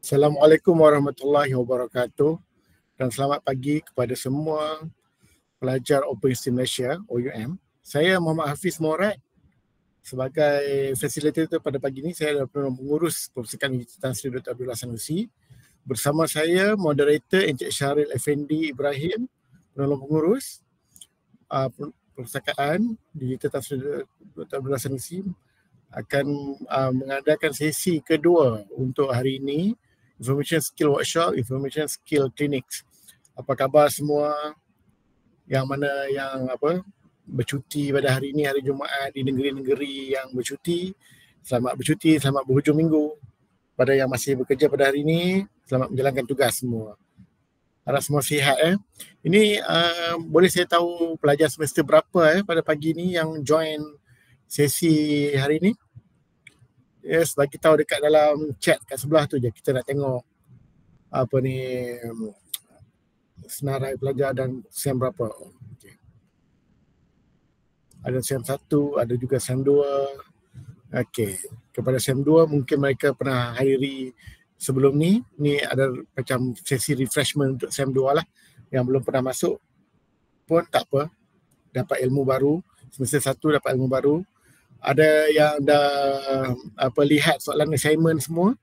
Assalamualaikum warahmatullahi wabarakatuh dan selamat pagi kepada semua pelajar Open University Malaysia, OUM. Saya Muhammad Hafiz Morad. Sebagai facilitator pada pagi ini, saya adalah pengurus Perpustakaan Digital Tan Sri Dr. Abdullah Sanusi. Bersama saya, moderator Encik Syahril Effendi Ibrahim, penolong pengurus Perpustakaan Digital Tan Sri Dr. Abdullah Sanusi akan mengadakan sesi kedua untuk hari ini, Information Skill Workshop, Information Skill Clinics. Apa khabar semua yang bercuti pada hari ini, hari Jumaat, di negeri-negeri yang bercuti? Selamat bercuti, selamat berhujung minggu. Pada yang masih bekerja pada hari ini, selamat menjalankan tugas semua. Harap semua sihat. Ini boleh saya tahu pelajar semester berapa pada pagi ini yang join sesi hari ini? Yes, bagi tahu dekat dalam chat kat sebelah tu je. Kita nak tengok senarai pelajar dan SEM berapa. Okay. Ada SEM 1, ada juga SEM 2. Okey, kepada SEM 2 mungkin mereka pernah hadiri sebelum ni. Ni ada macam sesi refreshment untuk SEM 2 lah. Yang belum pernah masuk pun tak apa. Dapat ilmu baru. Semester 1 dapat ilmu baru. Ada yang dah lihat soalan assignment semua?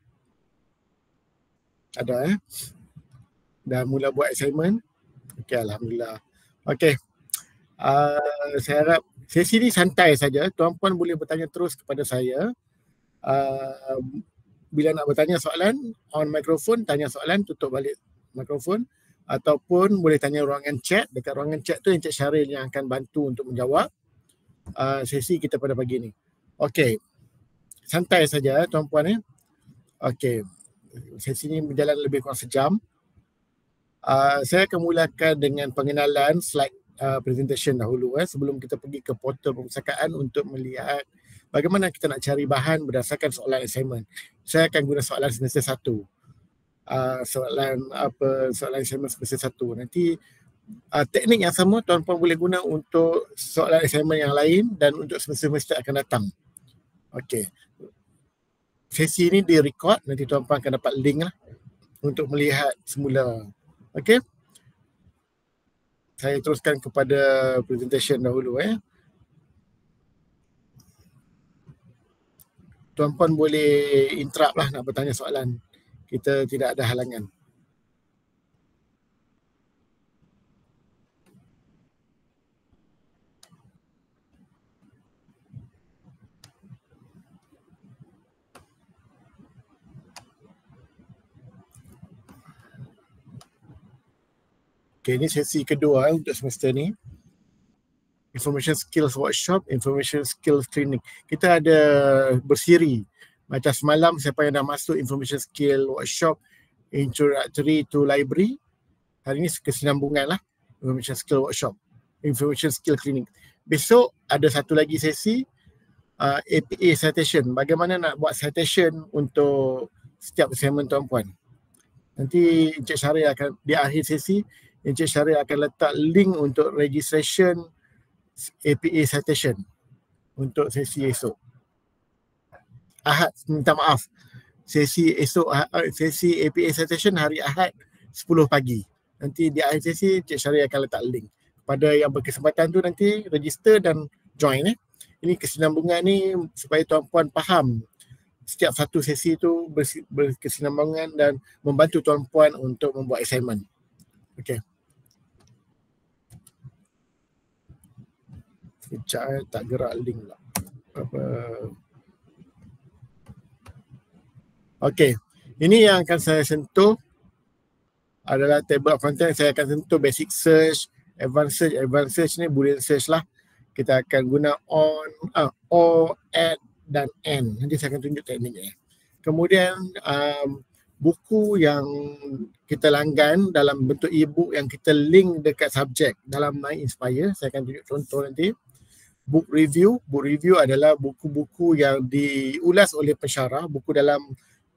Ada dah mula buat assignment? Okey, alhamdulillah. Okey. Saya harap sesi ni santai saja. Tuan-puan boleh bertanya terus kepada saya. Bila nak bertanya soalan, on mikrofon, tanya soalan, tutup balik mikrofon, ataupun boleh tanya ruangan chat. Dekat ruangan chat tu Encik Syahril yang akan bantu untuk menjawab sesi kita pada pagi ni. Okey. Santai saja tuan-puan . Okey. Sesi ni berjalan lebih kurang sejam. Saya akan mulakan dengan pengenalan slide presentation dahulu sebelum kita pergi ke portal perpustakaan untuk melihat bagaimana kita nak cari bahan berdasarkan soalan assignment. Saya akan guna soalan semester 1. Soalan assignment semester 1. Nanti teknik yang sama tuan-puan boleh guna untuk soalan assignment yang lain dan untuk semester-semester akan datang. Okey. Sesi ini di-record, nanti tuan-puan akan dapat link lah untuk melihat semula. Okey. Saya teruskan kepada presentation dahulu . Tuan-puan boleh interrupt lah nak bertanya soalan. Kita tidak ada halangan. Okay, ini sesi kedua untuk semester ni. Information Skills Workshop, Information Skills Clinic. Kita ada bersiri. Macam semalam siapa yang dah masuk Information Skill Workshop, Introductory to Library. Hari ini kesinambungan lah. Information Skill Workshop, Information Skill Clinic. Besok ada satu lagi sesi APA Citation. Bagaimana nak buat citation untuk setiap assignment tuan-puan. Nanti Encik Syahril akan di akhir sesi, Encik Syahril akan letak link untuk registration APA Citation untuk sesi esok. Ahad, minta maaf. Sesi esok, sesi APA Citation hari Ahad 10 pagi. Nanti di akhir sesi Encik Syahril akan letak link. Pada yang berkesempatan tu nanti register dan join. Ini kesinambungan ni supaya tuan-puan faham setiap satu sesi tu berkesinambungan dan membantu tuan-puan untuk membuat assignment. Okey. Sekejap tak gerak link lah. Okey. Ini yang akan saya sentuh adalah table of content. Saya akan sentuh basic search, advanced search. Advanced search ni boolean search lah. Kita akan guna or, add dan and. Nanti saya akan tunjuk tekniknya. Kemudian buku yang kita langgan dalam bentuk e-book yang kita link dekat subjek dalam MyInspire. Saya akan tunjuk contoh nanti. Book review. Book review adalah buku-buku yang diulas oleh pensyarah, buku dalam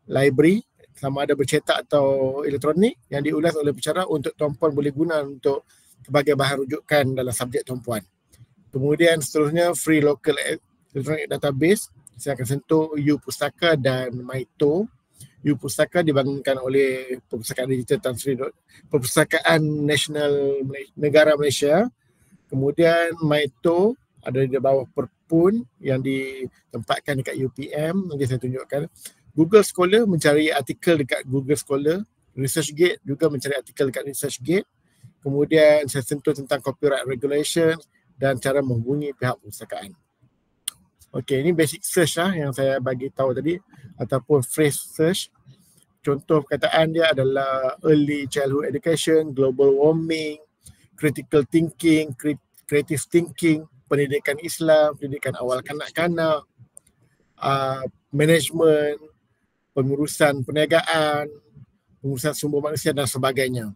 library sama ada bercetak atau elektronik yang diulas oleh pensyarah untuk tuan-puan boleh guna untuk sebagai bahan rujukan dalam subjek tuan-puan. Kemudian seterusnya free local electronic database. Saya akan sentuh U Pustaka dan Maito. U-Pustaka dibangunkan oleh Perpustakaan Digital Tan Sri Perpustakaan Nasional Negara Malaysia. Kemudian MyTo ada di bawah Perpun yang ditempatkan dekat UPM. Nanti saya tunjukkan. Google Scholar mencari artikel dekat Google Scholar. ResearchGate juga mencari artikel dekat ResearchGate. Kemudian saya sentuh tentang copyright regulation dan cara menghubungi pihak perpustakaan. Okey, ini basic search yang saya bagi tahu tadi ataupun phrase search. Contoh perkataan dia adalah early childhood education, global warming, critical thinking, creative thinking, pendidikan Islam, pendidikan awal kanak-kanak, management, pengurusan perniagaan, pengurusan sumber manusia dan sebagainya.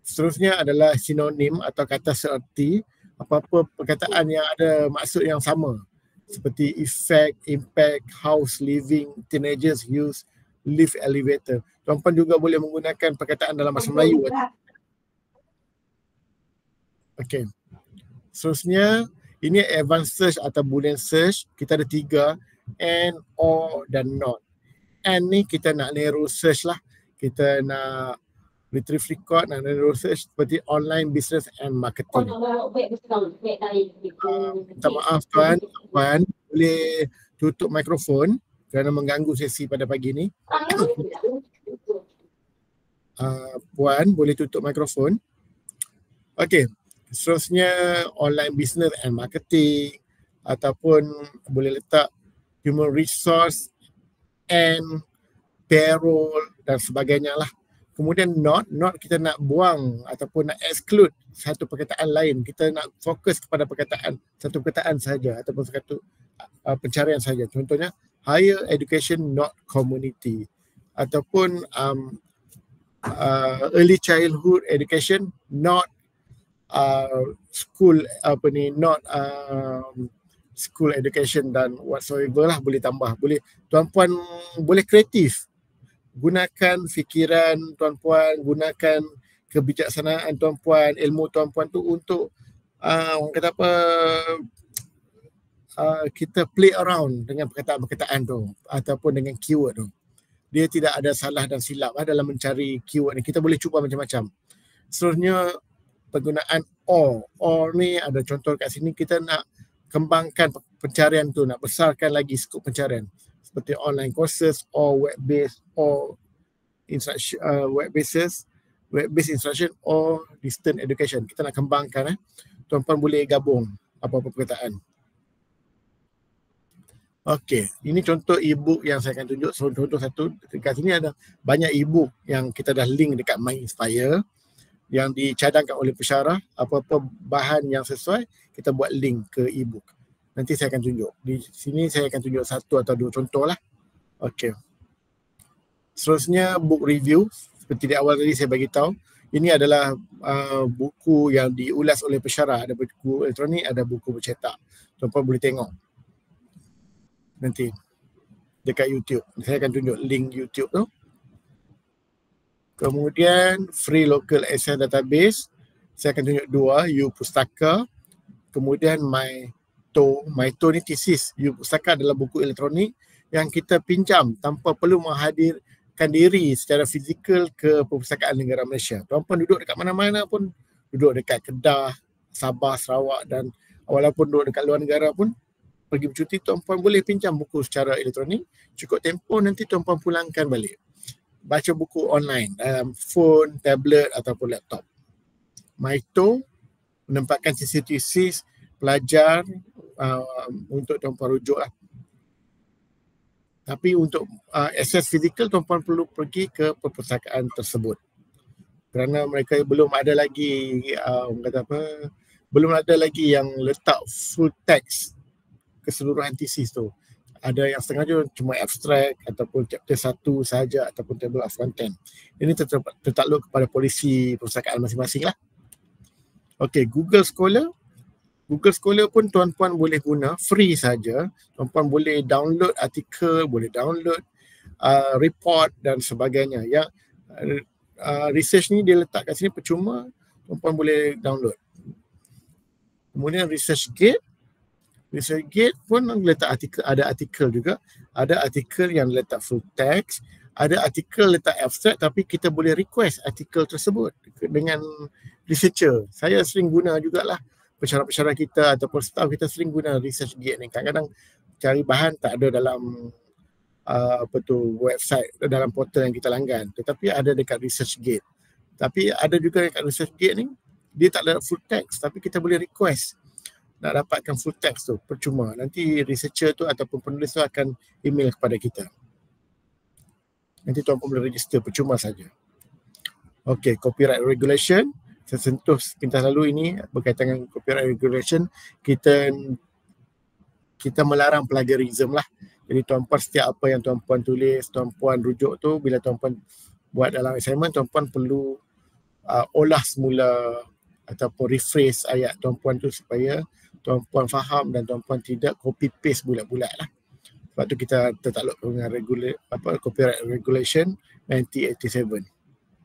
Seterusnya adalah sinonim atau kata seerti, apa-apa perkataan yang ada maksud yang sama seperti effect, impact, house, living, teenagers use, lift, elevator. Tuan-puan juga boleh menggunakan perkataan dalam bahasa Melayu. Okey. Seterusnya, ini advanced search atau boolean search. Kita ada 3, and, or dan not. And ni kita nak narrow search lah. Kita nak retrieve record, nak narrow search seperti online business and marketing. Minta maaf tuan, boleh tutup mikrofon kerana mengganggu sesi pada pagi ni. Puan boleh tutup mikrofon. Okey, seterusnya online business and marketing ataupun boleh letak human resource and payroll dan sebagainya lah. Kemudian not kita nak buang ataupun nak exclude satu perkataan lain. Kita nak fokus kepada satu perkataan saja ataupun satu pencarian saja. Contohnya higher education not community ataupun early childhood education not school school education dan whatsoever lah, boleh tambah. Boleh tuan-puan boleh kreatif. Gunakan fikiran tuan-puan, gunakan kebijaksanaan tuan-puan, ilmu tuan-puan tu untuk orang kata apa, kita play around dengan perkataan-perkataan tu ataupun dengan keyword tu. Dia tidak ada salah dan silap dalam mencari keyword ni. Kita boleh cuba macam-macam. Seterusnya penggunaan or ni ada contoh kat sini. Kita nak kembangkan pencarian tu, nak besarkan lagi skop pencarian seperti online courses or web-based or instruction, web-based instruction or distance education. Kita nak kembangkan. Tuan-puan boleh gabung apa-apa perkataan. Okey, ini contoh e-book yang saya akan tunjuk. So, contoh satu, dekat sini ada banyak e-book yang kita dah link dekat MyInspire yang dicadangkan oleh pensyarah. Apa-apa bahan yang sesuai, kita buat link ke e-book. Nanti saya akan tunjuk. Di sini saya akan tunjuk 1 atau 2 contoh lah. Okey. Seterusnya book review. Seperti di awal tadi saya bagi tahu, ini adalah buku yang diulas oleh pensyarah. Ada buku elektronik, ada buku bercetak. Tuan-puan boleh tengok nanti dekat YouTube. Saya akan tunjuk link YouTube tu. Kemudian free local access database. Saya akan tunjuk 2, U-Pustaka. Kemudian MyTo ni tesis. U-Pustaka adalah buku elektronik yang kita pinjam tanpa perlu menghadirkan diri secara fizikal ke Perpustakaan Negara Malaysia. Tuan-puan duduk dekat mana-mana pun, duduk dekat Kedah, Sabah, Sarawak dan walaupun duduk dekat luar negara pun, pergi bercuti, tuan-puan boleh pinjam buku secara elektronik. Cukup tempoh nanti tuan-puan pulangkan balik. Baca buku online dalam phone, tablet ataupun laptop. MyTo menempatkan tesis pelajar untuk tuan-puan rujuk lah. Tapi untuk akses fizikal, tuan-puan perlu pergi ke perpustakaan tersebut. Kerana mereka belum ada lagi belum ada lagi yang letak full text keseluruhan tesis tu. Ada yang setengah cuma abstrak ataupun chapter 1 saja ataupun table of content. Ini tertakluk kepada polisi perpustakaan masing-masing lah. Okey, Google Scholar. Google Scholar pun tuan-puan boleh guna free saja. Tuan-puan boleh download artikel, boleh download report dan sebagainya. Yang research ni dia letak kat sini percuma, tuan-puan boleh download. Kemudian ResearchGate pun letak artikel, ada artikel juga. Ada artikel yang letak full text, ada artikel letak abstract tapi kita boleh request artikel tersebut dengan researcher. Saya sering guna jugalah, pensyarah-pensyarah kita ataupun staff kita sering guna ResearchGate ni. Kadang-kadang cari bahan tak ada dalam website, dalam portal yang kita langgan, tetapi ada dekat ResearchGate. Tapi ada juga dekat ResearchGate ni, dia tak ada full text tapi kita boleh request nak dapatkan full text tu, percuma. Nanti researcher tu ataupun penulis tu akan email kepada kita. Nanti tuan pun boleh register percuma saja. Okey, copyright regulation. Saya sentuh pintas lalu ini berkaitan dengan copyright regulation. Kita melarang plagiarism lah. Jadi tuan-puan setiap apa yang tuan-puan tulis, tuan-puan rujuk tu, bila tuan-puan buat dalam assignment, tuan-puan perlu olah semula ataupun rephrase ayat tuan-puan tu supaya tuan-puan faham dan tuan-puan tidak copy paste bulat-bulat lah. Sebab tu kita tertakluk dengan Copyright Regulation 1987,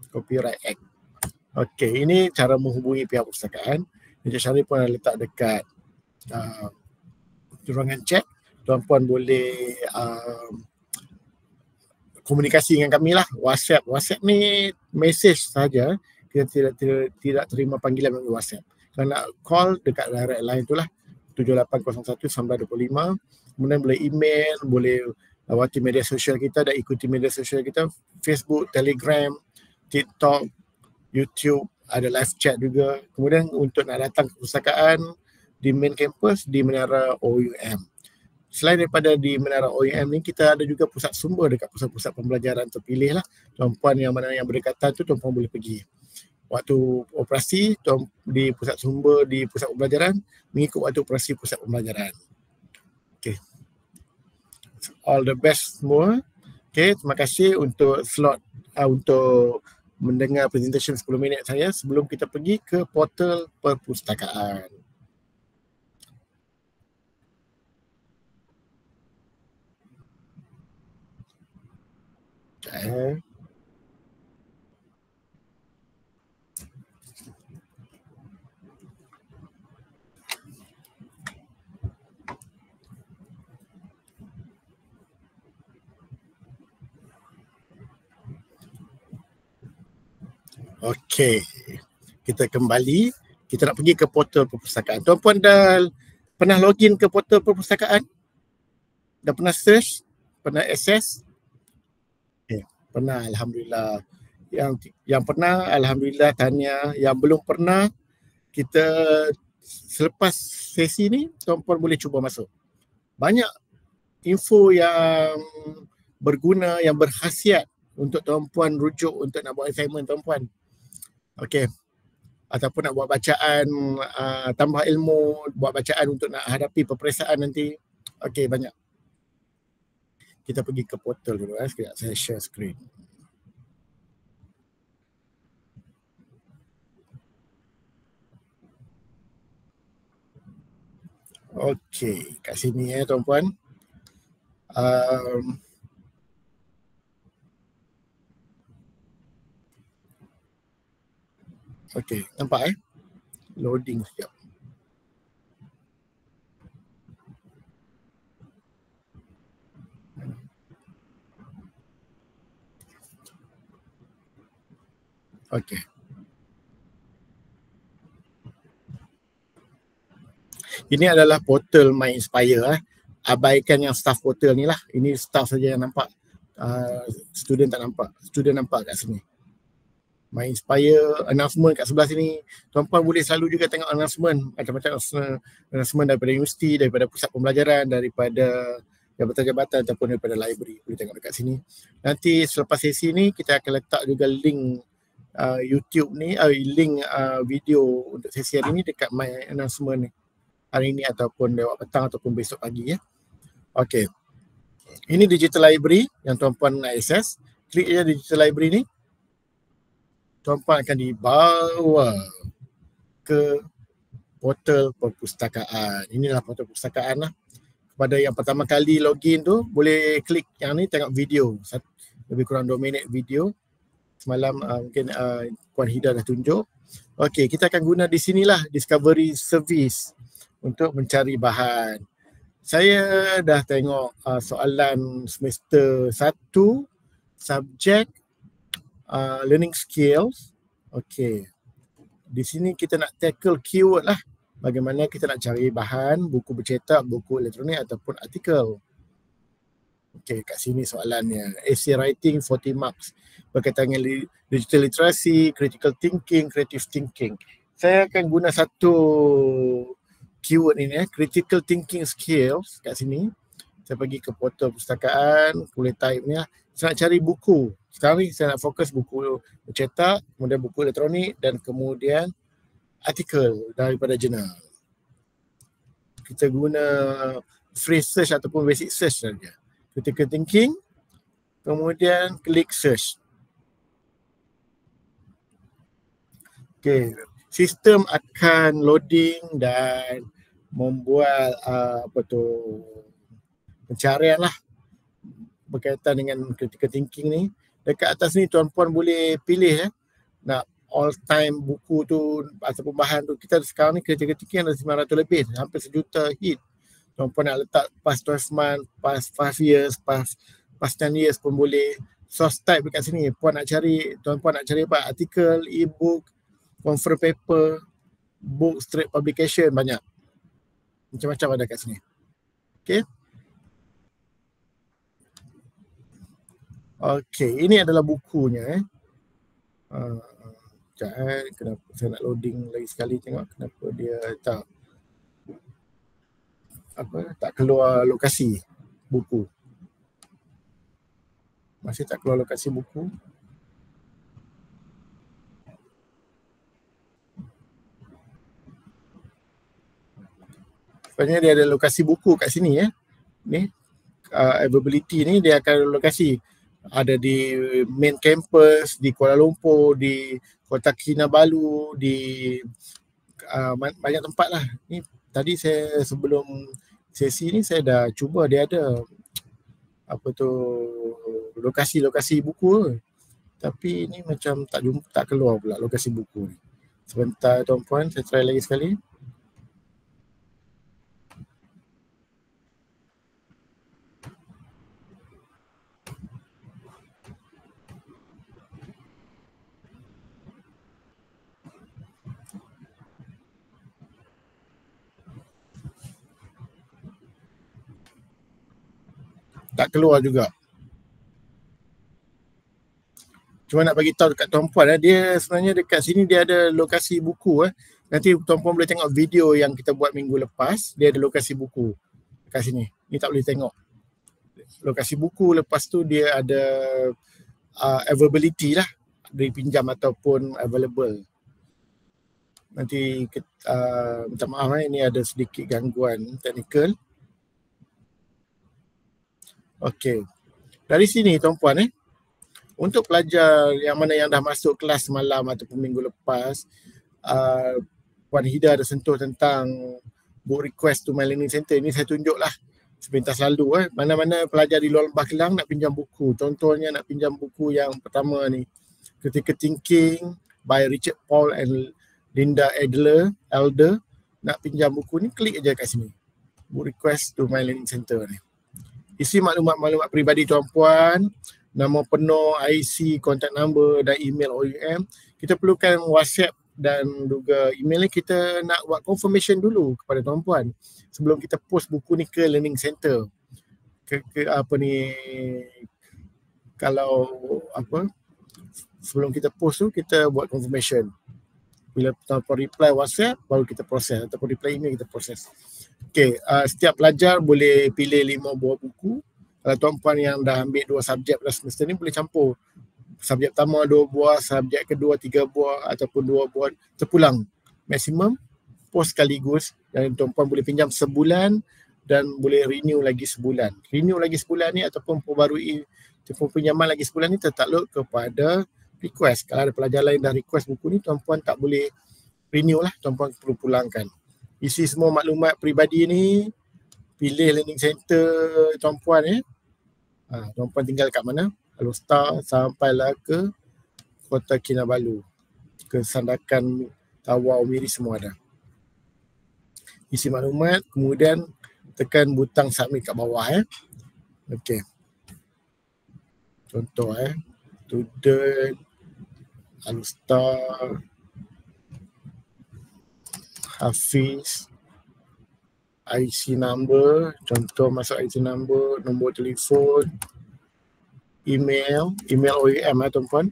Copyright Act. Okey, ini cara menghubungi pihak perpustakaan. Encik Syarif pun letak dekat ruangan chat. Tuan-puan boleh komunikasi dengan kami lah. WhatsApp ni message saja. Kita tidak terima panggilan melalui WhatsApp. Kalau nak call dekat direct line itulah 7801-1925. Kemudian boleh email, boleh lawati media sosial kita dan ikuti media sosial kita, Facebook, Telegram, TikTok, YouTube, ada live chat juga. Kemudian untuk nak datang ke perpustakaan di main campus di Menara OUM. Selain daripada di Menara OUM ni, kita ada juga pusat sumber dekat pusat-pusat pembelajaran terpilih lah. Tuan-puan yang mana yang berdekatan tu tuan-puan boleh pergi. Waktu operasi di pusat sumber, di pusat pembelajaran, mengikut waktu operasi pusat pembelajaran. Okay. All the best semua. Okay, terima kasih untuk slot untuk mendengar presentation 10 minit saya sebelum kita pergi ke portal perpustakaan. Okay. Okey, kita kembali. Kita nak pergi ke portal perpustakaan. Tuan-puan dah pernah login ke portal perpustakaan? Dah pernah search? Pernah access? Pernah, alhamdulillah. Yang pernah, alhamdulillah, tahniah. Yang belum pernah, kita selepas sesi ni tuan-puan boleh cuba masuk. Banyak info yang berguna, yang berkhasiat untuk tuan-puan rujuk untuk nak buat assignment tuan-puan. Okey. Ataupun nak buat bacaan, tambah ilmu, buat bacaan untuk nak hadapi peperiksaan nanti. Okey, banyak. Kita pergi ke portal dulu. Sekejap saya share screen. Okey, kat sini tuan-puan. Okey, nampak loading sekejap. Okey. Ini adalah portal My Inspire. Abaikan yang staff portal ni lah. Ini staff saja yang nampak. Student tak nampak. Student nampak kat sini. My Inspire, announcement kat sebelah sini. Tuan-puan boleh selalu juga tengok announcement. Macam-macam announcement daripada universiti, daripada pusat pembelajaran, daripada jabatan-jabatan ataupun daripada library. Boleh tengok dekat sini. Nanti selepas sesi ni kita akan letak juga link YouTube ni, link video untuk sesi hari ni dekat My Announcement ni. Hari ni ataupun lewat petang ataupun besok pagi ya. Okey. Ini digital library yang tuan-puan nak akses. Klik je digital library ni. Tuan-puan akan dibawa ke portal perpustakaan. Inilah portal perpustakaan lah. Kepada yang pertama kali login tu, boleh klik yang ni tengok video. Lebih kurang 2 minit video. Semalam mungkin Puan Hida dah tunjuk. Okey, kita akan guna di sinilah Discovery Service untuk mencari bahan. Saya dah tengok soalan semester 1 subject, learning skills. Okay. Di sini kita nak tackle keyword lah. Bagaimana kita nak cari bahan, buku bercetak, buku elektronik ataupun artikel. Okay, kat sini soalannya. Essay writing 40 marks. Berkaitan dengan digital literacy, critical thinking, creative thinking. Saya akan guna satu keyword ini, critical thinking skills kat sini. Saya pergi ke portal perpustakaan, boleh type ni lah. Saya nak cari buku. Sekarang ni saya nak fokus buku bercetak, kemudian buku elektronik dan kemudian artikel daripada jurnal. Kita guna free search ataupun basic search saja. Critical thinking, kemudian klik search. Okay, sistem akan loading dan membuat pencarian lah berkaitan dengan critical thinking ni. Dekat atas ni tuan-puan boleh pilih nak all time buku tu ataupun bahan tu. Kita sekarang ni critical thinking ada 900 lebih, hampir 1 juta hit. Tuan-puan nak letak past 12 month, past 5 years, past 10 years pun boleh. Source type dekat sini. Tuan-puan nak cari apa? Artikel, e-book, conference paper, book, straight publication, banyak. Macam-macam ada kat sini. Okay. Okay, ini adalah bukunya. Kenapa saya nak loading lagi sekali, tengok kenapa dia tak keluar lokasi buku. Masih tak keluar lokasi buku. Sebenarnya dia ada lokasi buku kat sini Ni availability ni dia akan lokasi. Ada di main campus, di Kuala Lumpur, di Kota Kinabalu, di banyak tempat lah. Ni tadi saya sebelum sesi ni saya dah cuba, dia ada lokasi buku. Tapi ni macam tak keluar pula lokasi buku ni. Sebentar tuan-puan, saya try lagi sekali. Tak keluar juga. Cuma nak bagi tahu dekat tuan-puan, dia sebenarnya dekat sini dia ada lokasi buku. Nanti tuan-puan boleh tengok video yang kita buat minggu lepas, dia ada lokasi buku dekat sini. Ni tak boleh tengok lokasi buku, lepas tu dia ada availability lah, dipinjam ataupun available. Nanti minta maaf ini ada sedikit gangguan teknikal. Okey. Dari sini tuan-puan untuk pelajar yang mana yang dah masuk kelas semalam ataupun minggu lepas, Puan Hida ada sentuh tentang book request to My Learning Center. Ini saya tunjuklah sepintas lalu. Mana-mana pelajar di luar Lembah Kelang nak pinjam buku. Contohnya nak pinjam buku yang pertama ni, Critical Thinking by Richard Paul and Linda Elder. Nak pinjam buku ni, klik aja kat sini. Book request to My Learning Center ni. Isi maklumat-maklumat peribadi tuan-puan, nama penuh, IC, contact number dan email OUM. Kita perlukan WhatsApp dan juga email ni. Kita nak buat confirmation dulu kepada tuan-puan sebelum kita post buku ni ke Learning Center. Sebelum kita post tu kita buat confirmation. Bila tuan-puan reply WhatsApp baru kita proses, ataupun reply email kita proses. Okey, setiap pelajar boleh pilih 5 buah buku. Kalau tuan-puan yang dah ambil 2 subjek pada semester ni boleh campur. Subjek pertama 2 buah, subjek kedua 3 buah ataupun 2 buah terpulang. Maksimum post sekaligus, dan tuan-puan boleh pinjam sebulan dan boleh renew lagi sebulan. Renew lagi sebulan ni ataupun perbarui telefon pinjaman lagi sebulan ni tertakluk kepada request. Kalau ada pelajar lain dah request buku ni, tuan-puan tak boleh renew lah, tuan-puan perlu pulangkan. Isi semua maklumat peribadi ni, pilih Learning Center tuan-puan tuan-puan tinggal kat mana? Alor-Star sampailah ke Kota Kinabalu, ke Sandakan, Tawau, Miri, semua ada. Isi maklumat, kemudian tekan butang submit kat bawah. Okey. Contoh student, Alustar, Hafiz, IC number, contoh masuk IC number, nombor telefon, email OEM tuan-puan.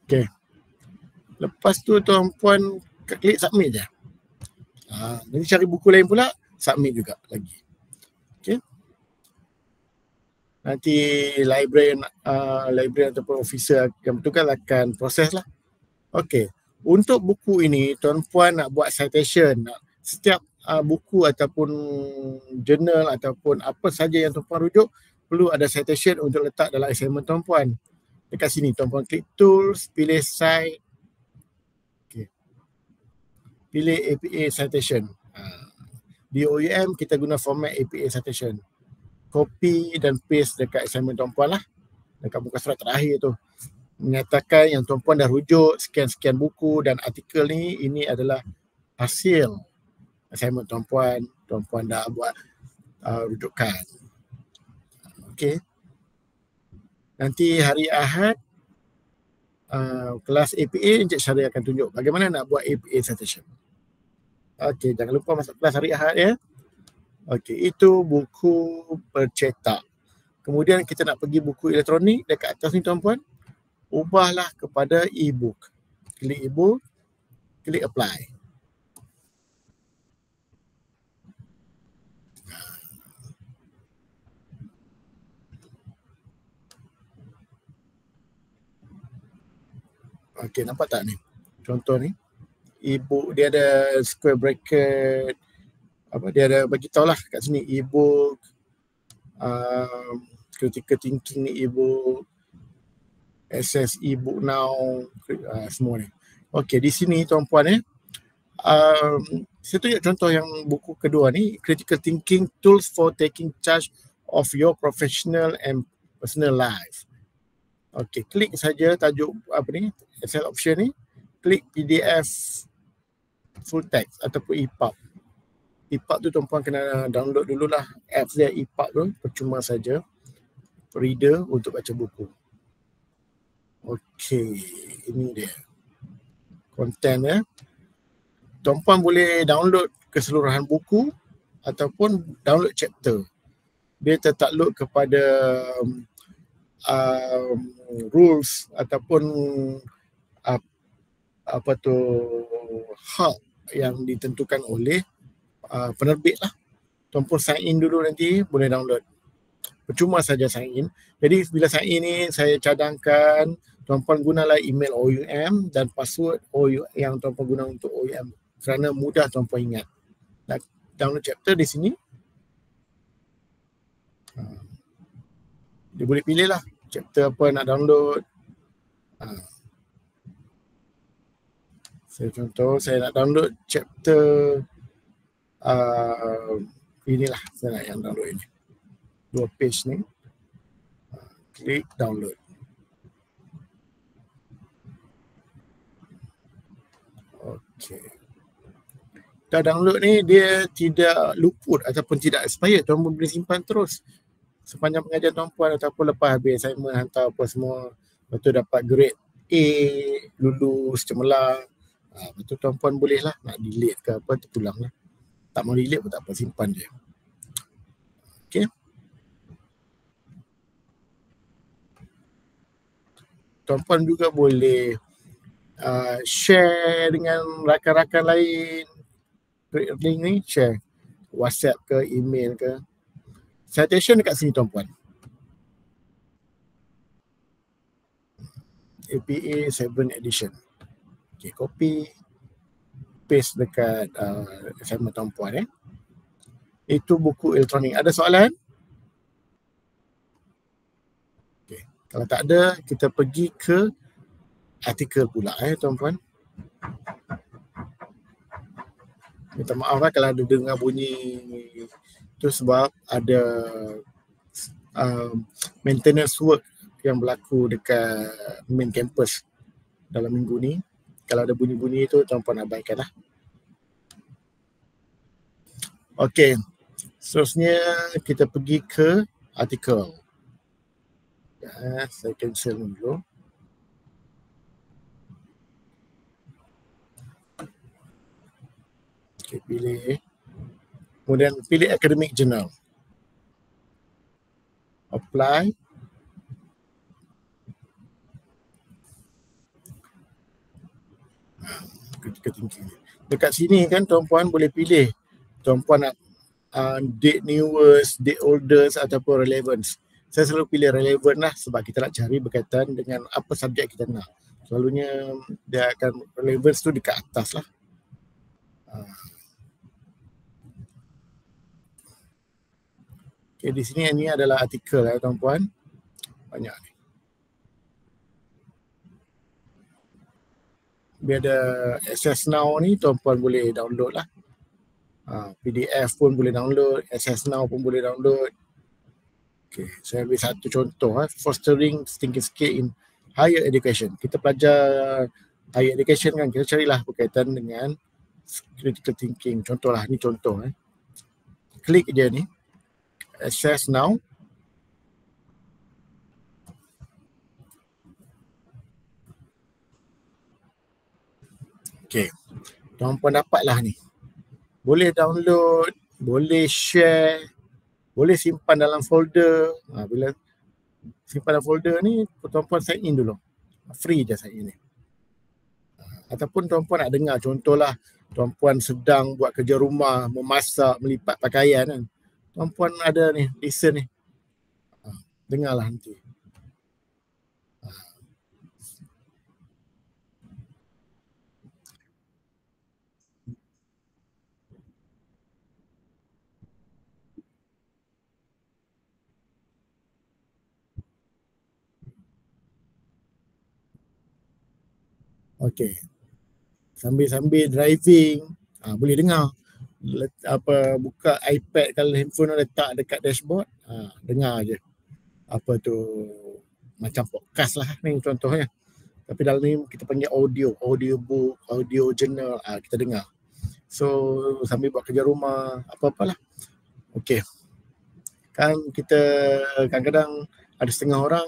Okay. Lepas tu tuan-puan klik submit je. Nanti cari buku lain pula, submit juga lagi. Okay. Nanti librarian ataupun officer yang bertugas akan proses lah. Okay. Untuk buku ini, tuan-puan nak buat citation. Setiap buku ataupun jurnal ataupun apa saja yang tuan-puan rujuk, perlu ada citation untuk letak dalam assignment tuan-puan. Dekat sini, tuan-puan klik tools, pilih cite. Okay. Pilih APA citation. Di OUM, kita guna format APA citation. Copy dan paste dekat assignment tuan-puan lah. Dekat muka surat terakhir tu. Menyatakan yang tuan-puan dah rujuk sekian-sekian buku dan artikel ni, ini adalah hasil assignment tuan-puan. Tuan-puan dah buat rujukan. Okey. Nanti hari Ahad, kelas APA, Encik Syahrir akan tunjuk bagaimana nak buat APA citation. Okey, jangan lupa masuk kelas hari Ahad ya. Okey, itu buku bercetak. Kemudian kita nak pergi buku elektronik dekat atas ni tuan-puan. Ubahlah kepada e-book. Klik e-book, klik apply. Okey, nampak tak ni? Contoh ni. E-book dia ada square bracket. Dia ada bagi tahu lah kat sini e-book, critical thinking ni e-book, access e-book now, semua ni. Okey, di sini tuan-puan saya tunjuk contoh yang buku kedua ni, Critical Thinking Tools for Taking Charge of Your Professional and Personal Life. Okey, klik saja tajuk Excel option ni, klik PDF full text ataupun EPUB. EPUB tu tuan-puan kena download dululah apps dia EPUB tu, percuma saja reader untuk baca buku. Okey, ini dia konten Tuan-puan boleh download keseluruhan buku ataupun download chapter. Dia tertakluk kepada rules ataupun hak yang ditentukan oleh penerbit lah. Tuan-puan sign in dulu, nanti boleh download. Percuma saja sign in. Jadi bila sign in ni, saya cadangkan tuan-puan gunalah email OUM dan password yang tuan-puan guna untuk OUM kerana mudah tuan-puan ingat. Nak download chapter di sini. Dia boleh pilih lah chapter apa nak download. Saya nak download chapter inilah saya nak yang download ini. 2 page ni. Klik download. Okey. Dah download ni, dia tidak luput ataupun tidak expired. Tuan-puan boleh simpan terus sepanjang pengajian tuan-puan ataupun lepas habis assignment, hantar apa semua. Lepas tu dapat grade A, lulus, cemerlang. Lepas tu tuan-puan boleh lah nak delete ke apa, terpulang lah. Tak mau delete pun tak apa, simpan je. Okey. Tuan-puan juga boleh share dengan rakan-rakan lain. Link ni share WhatsApp ke, email ke. Citation dekat sini tuan-puan. APA 7 edition. Okay, copy, paste dekat assignment tuan-puan. Itu buku elektronik. Ada soalan? Okay. Kalau tak ada, kita pergi ke artikel pula tuan-puan. Minta maaf lah kalau ada dengar bunyi tu, sebab ada maintenance work yang berlaku dekat main campus dalam minggu ni. Kalau ada bunyi-bunyi tu, tuan-puan abaikan lah. Okey, seterusnya kita pergi ke article. Saya cancel dulu. Okay, pilih. Kemudian pilih academic journal. Apply. Critical thinking. Dekat sini kan tuan-puan boleh pilih. Tuan-puan nak date newest, date oldest ataupun relevance. Saya selalu pilih relevant lah sebab kita nak cari berkaitan dengan apa subjek kita nak. Selalunya dia akan relevance tu dekat atas lah. Okay, di sini ini adalah artikel tuan-puan. Banyak ni. Biar ada access now ni, tuan-puan boleh download lah. PDF pun boleh download, access now pun boleh download. Okay, saya ambil satu contoh. Fostering thinking skill in higher education. Kita pelajar higher education kan, kita carilah berkaitan dengan critical thinking. Contoh lah, ni contoh. Klik je ni, access now. Okay, tuan-puan dapatlah ni. Boleh download, boleh share, boleh simpan dalam folder. Bila simpan dalam folder ni, tuan-puan sign in dulu. Free je sign in ni. Ataupun tuan-puan nak dengar, contohlah tuan-puan sedang buat kerja rumah, memasak, melipat pakaian kan. Tuan-puan ada ni, listen ni. Dengarlah nanti. Okey. Sambil-sambil driving, boleh dengar. Buka iPad kalau handphone letak dekat dashboard, dengar je. Apa tu, macam podcast lah ni contohnya. Tapi dalam ni kita panggil audio book, audio journal, kita dengar. So sambil buat kerja rumah, apa-apalah. Okey. Kan kita kadang-kadang ada setengah orang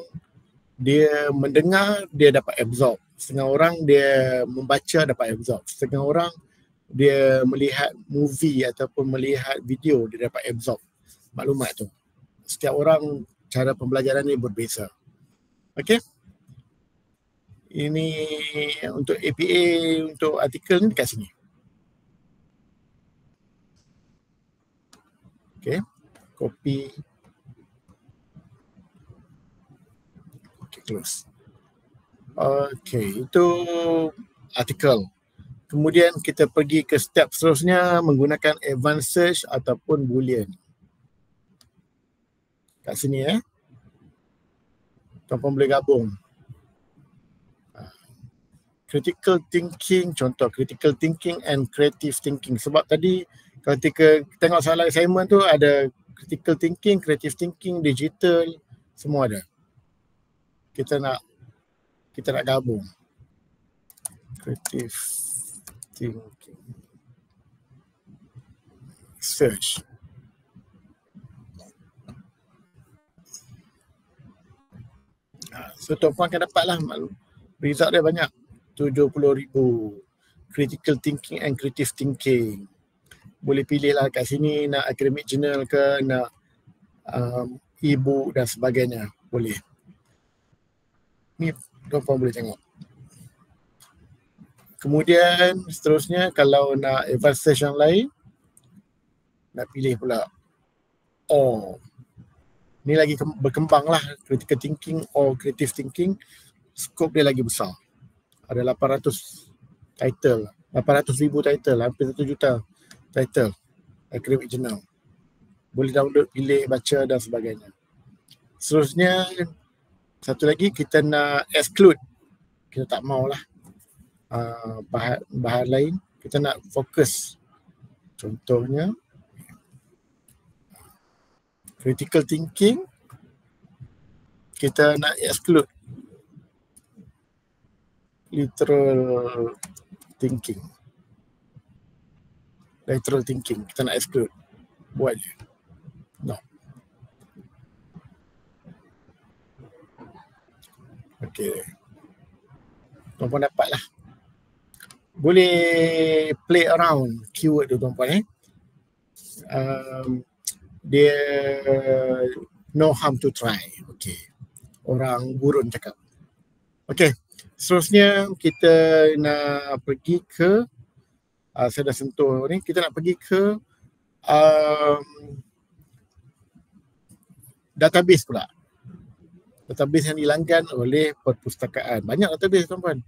dia mendengar, dia dapat absorb. Setengah orang dia membaca, dapat absorb. Setengah orang dia melihat movie ataupun melihat video, dia dapat absorb maklumat tu. Setiap orang cara pembelajaran ni berbeza. Okey. Ini untuk APA, untuk artikel ni dekat sini. Okey. Copy. Okay, close. Okey, itu artikel. Kemudian kita pergi ke step seterusnya menggunakan advanced search ataupun boolean. Kat sini tuan-puan boleh gabung. Critical thinking, contoh critical thinking and creative thinking. Sebab tadi ketika tengok soalan assignment tu ada critical thinking, creative thinking, digital, semua ada. Kita nak gabung. Creative thinking. Search. So tuan-puan akan dapatlah result dia banyak. 70,000. Critical thinking and creative thinking. Boleh pilih lah kat sini nak academic journal ke, nak e-book dan sebagainya. Boleh. Ni tuan-puan boleh tengok. Kemudian seterusnya kalau nak advanced search yang lain, nak pilih pula ni lagi berkembang lah, critical thinking or creative thinking. Skop dia lagi besar. Ada 800 title, 800,000 title, hampir 1 juta title academic journal. Boleh download, pilih, baca dan sebagainya. Seterusnya, satu lagi kita nak exclude. Kita tak maulah bahan lain, kita nak fokus. Contohnya critical thinking, kita nak exclude lateral thinking. Lateral thinking kita nak exclude. Buat je. No. Okey. Tuan-puan dapat lah. Boleh play around keyword tu tuan-puan dia no harm to try. Okey. Orang gurun cakap. Okey. Seterusnya kita nak pergi ke saya dah sentuh ni, kita nak pergi ke database pula. Database yang dilanggan oleh perpustakaan. Banyak database tuan-puan.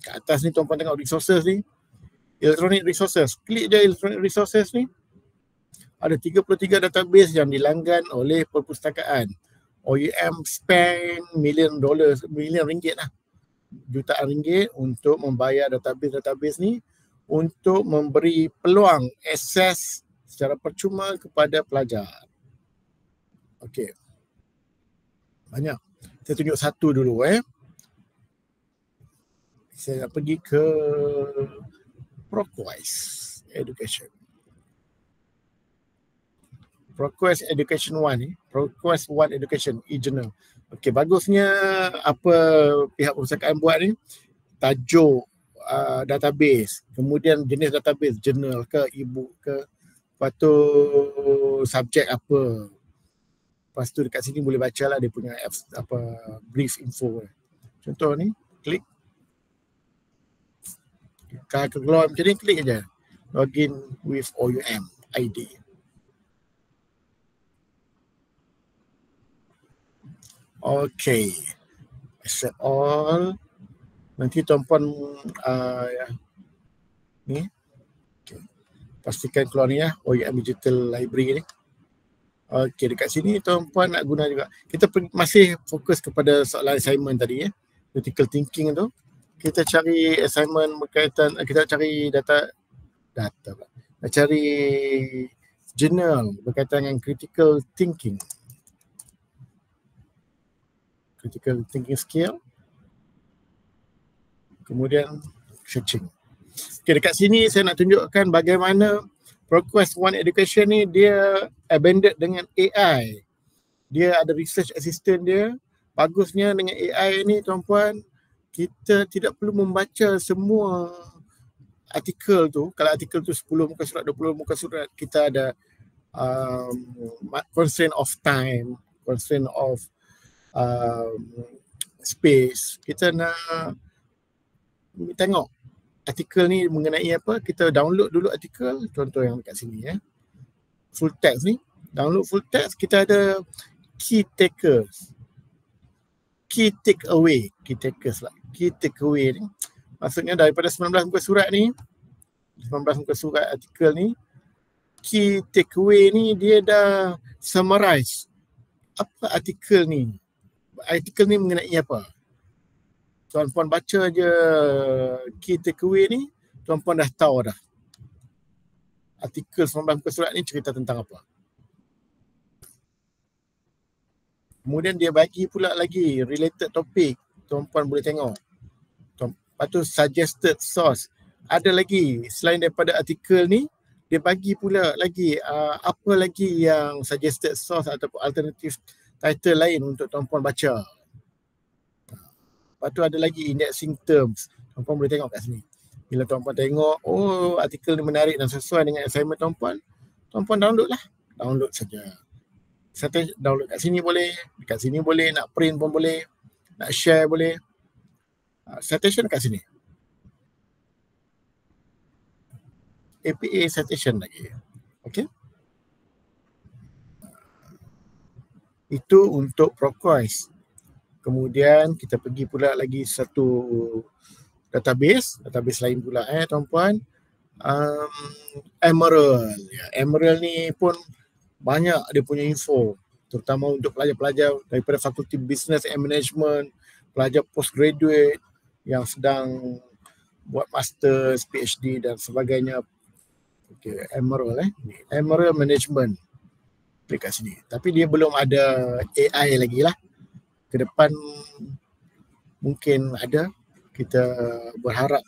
Kat atas ni tuan-puan tengok resources ni. Electronic resources. Klik je electronic resources ni. Ada 33 database yang dilanggan oleh perpustakaan. OUM spend million ringgit lah. Jutaan ringgit untuk membayar database ni untuk memberi peluang akses secara percuma kepada pelajar. Okey. Banyak. Saya tunjuk satu dulu Saya nak pergi ke ProQuest Education. ProQuest Education 1 ni, ProQuest 1 Education e-journal. Okey, bagusnya apa pihak perpustakaan buat ni, tajuk database, kemudian jenis database, journal ke, e-book ke, lepas tu subjek apa. Lepas tu dekat sini boleh baca lah dia punya brief info. Contoh ni, klik. Kalau keluar macam ni, klik je. Login with OUM ID. Okay, accept all. Nanti tuan-puan ni, okay. Pastikan keluar ni OUM Digital Library ni. Okay, dekat sini tuan-puan nak guna juga. Kita masih fokus kepada soalan assignment tadi critical thinking tu. Kita cari assignment berkaitan, kita cari data. Nak cari journal berkaitan dengan critical thinking. Critical thinking skill. Kemudian searching. Okay, dekat sini saya nak tunjukkan bagaimana ProQuest 1 Education ni dia embedded dengan AI. Dia ada research assistant dia. Bagusnya dengan AI ni tuan-puan, kita tidak perlu membaca semua artikel tu. Kalau artikel tu 10 muka surat, 20 muka surat, kita ada constraint of time, constraint of space. Kita nak tengok artikel ni mengenai apa, kita download dulu artikel, contoh yang dekat sini full text ni, download full text, kita ada key takers, key takeaway ni, maksudnya daripada 19 muka surat ni, 19 muka surat artikel ni, key takeaway ni dia dah summarize apa artikel ni mengenai apa. Tuan-puan baca je key takeaway ni, tuan-puan dah tahu dah artikel 19 muka surat ni cerita tentang apa. Kemudian dia bagi pula lagi related topic, tuan-puan boleh tengok. Lepas tu suggested source, ada lagi selain daripada artikel ni, dia bagi pula lagi apa lagi yang suggested source ataupun alternative title lain untuk tuan-puan baca. Lepas tu ada lagi indexing terms. Tuan-puan boleh tengok kat sini. Bila tuan-puan tengok, oh artikel ni menarik dan sesuai dengan assignment tuan-puan, tuan-puan download lah. Download saja. Download kat sini boleh, dekat sini boleh, nak print pun boleh, nak share boleh. Citation kat sini. APA citation lagi. Okay. Itu untuk ProQuest. Kemudian kita pergi pula lagi satu database lain pula tuan-puan. Emerald. Emerald ni pun banyak dia punya info, terutama untuk pelajar-pelajar daripada Fakulti Business and Management, pelajar postgraduate yang sedang buat masters, PhD dan sebagainya. Okay, Emerald Emerald Management. Klik kat sini. Tapi dia belum ada AI lagi lah. Ke depan mungkin ada. Kita berharap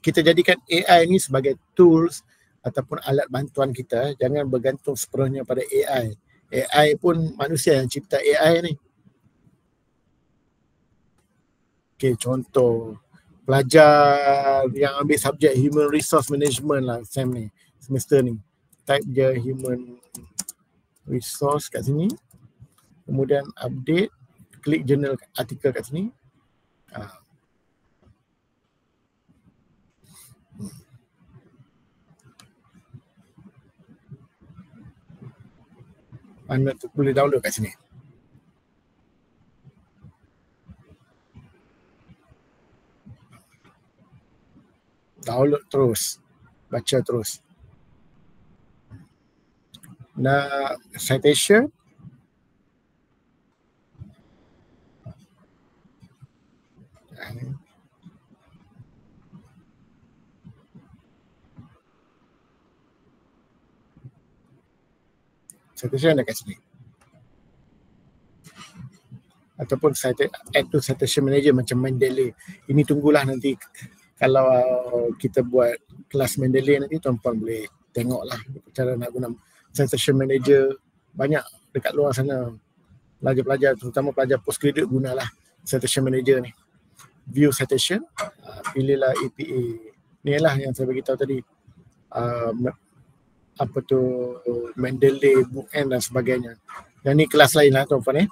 kita jadikan AI ni sebagai tools ataupun alat bantuan kita. Jangan bergantung sepenuhnya pada AI. AI pun manusia yang cipta AI ni. Okay, contoh pelajar yang ambil subjek Human Resource Management lah SEM ni, semester ni. Type je Human Resource kat sini. Kemudian update, klik journal artikel kat sini. Anda boleh download kat sini. Download terus, baca terus. Nak citation, citation ada kat sini. Ataupun add to citation manager macam Mendeley. Ini tunggulah nanti kalau kita buat kelas Mendeley nanti tuan-puan boleh tengoklah cara nak guna citation manager. Banyak dekat luar sana pelajar-pelajar, terutama pelajar postgraduate gunalah citation manager ni. View citation, pilihlah APA. Ni lah yang saya bagi tahu tadi. Apa tu Mendeley, bookend dan sebagainya. Yang ni kelas lain lah tuan-puan .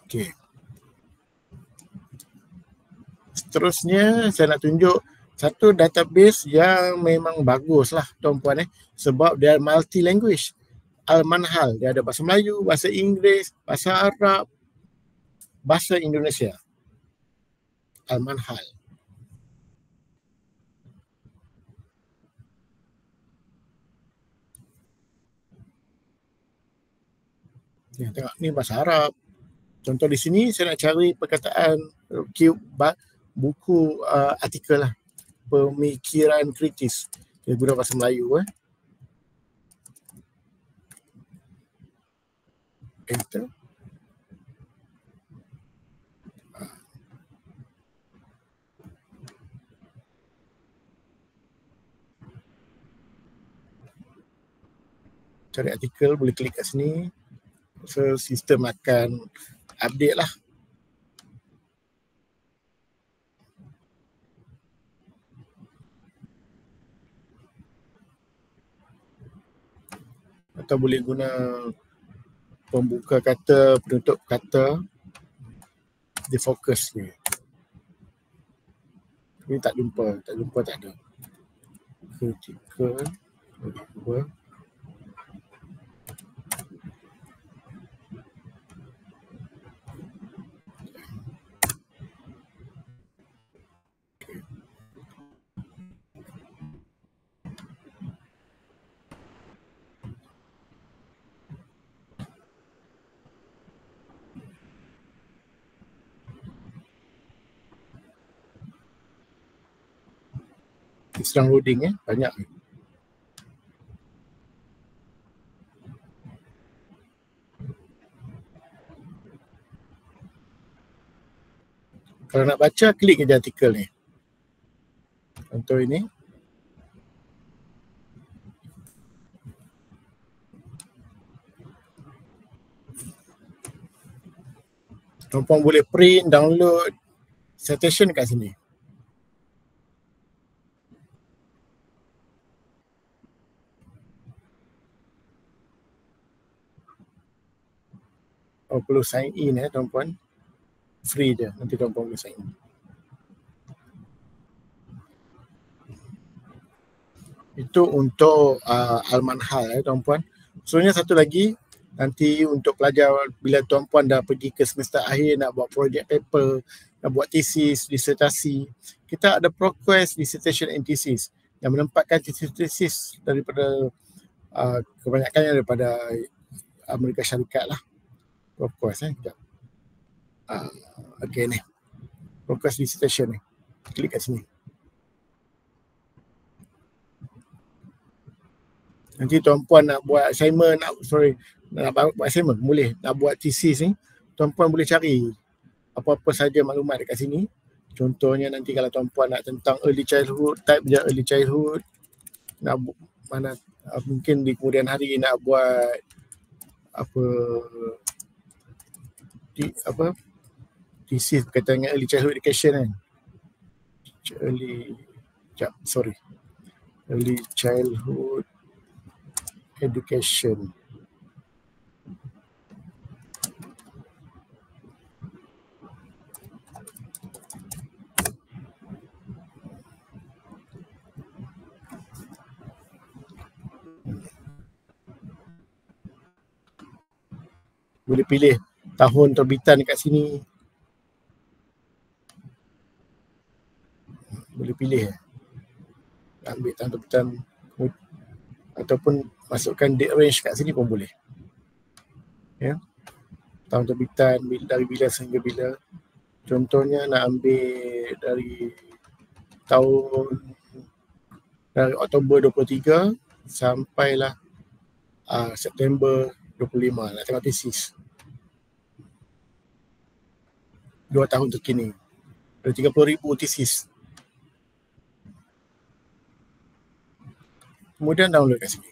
Okay. Seterusnya saya nak tunjuk satu database yang memang bagus lah tuan-puan sebab dia multi language. Al-Manhal, dia ada bahasa Melayu, bahasa Inggeris, bahasa Arab, bahasa Indonesia. Al-Manhal. Ya, tengok ni bahasa Arab. Contoh di sini saya nak cari perkataan buku artikel lah, pemikiran kritis. Dia guna bahasa Melayu . Enter. Cari artikel, boleh klik kat sini. So, sistem akan update lah. Atau boleh guna pembuka kata, penutup kata, dia fokus ni. Ini tak jumpa tak ada. Critical, dua. Sedang loading banyak. Kalau nak baca, klik je artikel ni. Contoh ini. Tuan-puan boleh print, download citation kat sini. Perlu sign in tuan-puan. Free je, nanti tuan-puan boleh sign in. Itu untuk Al-Manhal tuan-puan. Sebenarnya satu lagi, nanti untuk pelajar bila tuan-puan dah pergi ke semester akhir nak buat project paper, nak buat thesis, disertasi, kita ada ProQuest Dissertation and Thesis yang menempatkan thesis daripada kebanyakannya daripada Amerika Syarikat lah. ProQuest sekejap. Okay ni. ProQuest Dissertation ni. Klik kat sini. Nanti tuan-puan nak buat assignment, nak buat assignment boleh, nak buat thesis ni, tuan-puan boleh cari apa-apa saja maklumat dekat sini. Contohnya nanti kalau tuan-puan nak tentang early childhood, type je early childhood. Nak mungkin di kemudian hari nak buat apa thesis berkaitan dengan early childhood education kan. Early childhood education. Boleh pilih tahun terbitan dekat sini. Boleh pilih ambil tahun terbitan ataupun masukkan date range kat sini pun boleh. Ya. Tahun terbitan dari bila sehingga bila. Contohnya nak ambil dari Oktober 23 sampailah September 25 nak tengok tesis. 2 tahun terkini. Ada 30,000 tesis. Kemudian download kat sini.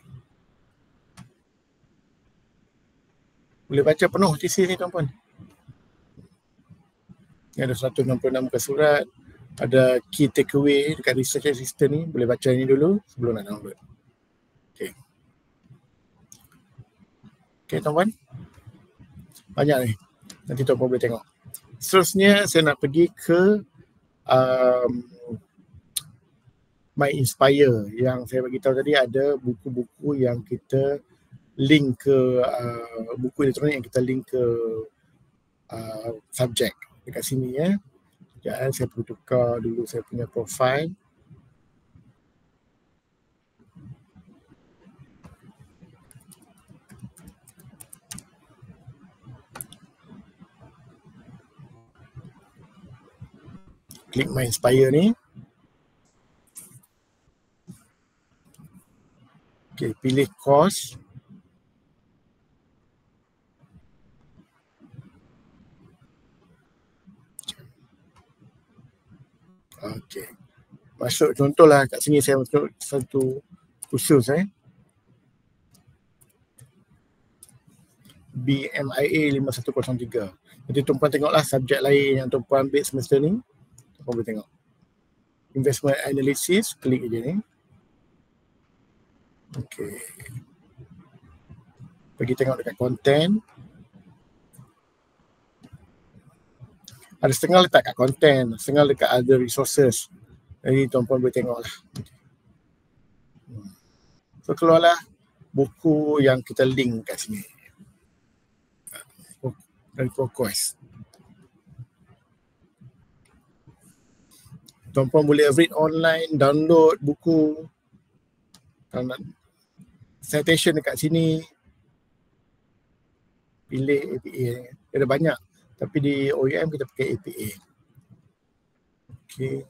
Boleh baca penuh tesis ni tuan-puan. Ni ada 166 muka surat. Ada key takeaway dekat research assistant ni. Boleh baca ni dulu sebelum nak download. Okay tuan-puan. Banyak ni. Nanti tuan-puan boleh tengok. Seterusnya saya nak pergi ke My Inspire. Yang saya bagi tahu tadi ada buku-buku yang kita link ke buku elektronik yang kita link ke subjek dekat sini ya. Sekejap saya perlu tukar dulu saya punya profile. Klik My Inspire ni. Okay, pilih course. Okay. Masuk contohlah kat sini saya masuk satu khusus BMIA 5103. Nanti tuan-puan tengoklah subjek lain yang tuan-puan ambil semester ni. Tuan-puan boleh tengok. Investment analysis, klik je ni. Okay. Pergi tengok dekat content. Ada setengah letak kat content, setengah dekat other resources. Jadi tuan-puan boleh tengok lah. So keluarlah buku yang kita link kat sini. Dari ProQuest. Tuan-puan boleh read online, download buku. Kalau nak citation dekat sini, pilih APA. Ada banyak. Tapi di OUM kita pakai APA. Okay.